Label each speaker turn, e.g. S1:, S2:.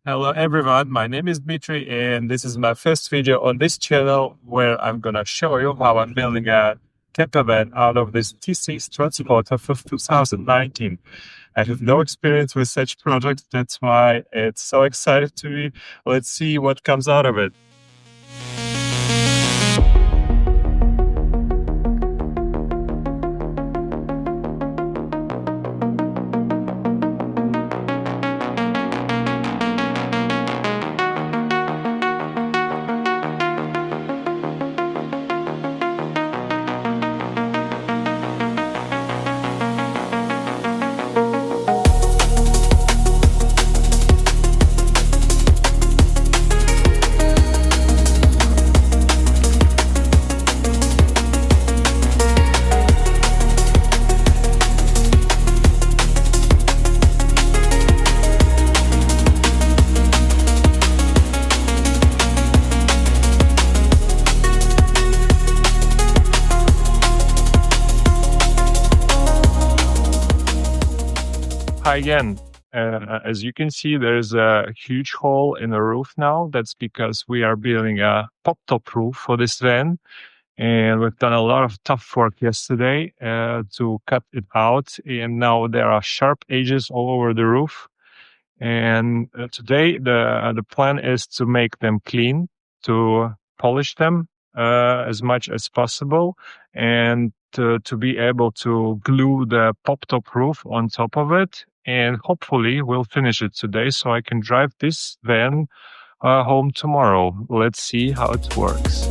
S1: Hello everyone, my name is Dmitry and this is my first video on this channel where I'm gonna show you how I'm building a camper van out of this T6 transporter for 2019. I have no experience with such projects, that's why it's so exciting to me. Let's see what comes out of it. Hi again. As you can see, there's a huge hole in the roof now. That's because we are building a pop-top roof for this van. And we've done a lot of tough work yesterday to cut it out. And now there are sharp edges all over the roof. And today the plan is to make them clean, to polish them as much as possible, and to be able to glue the pop-top roof on top of it. And hopefully we'll finish it today so I can drive this van home tomorrow. Let's see how it works.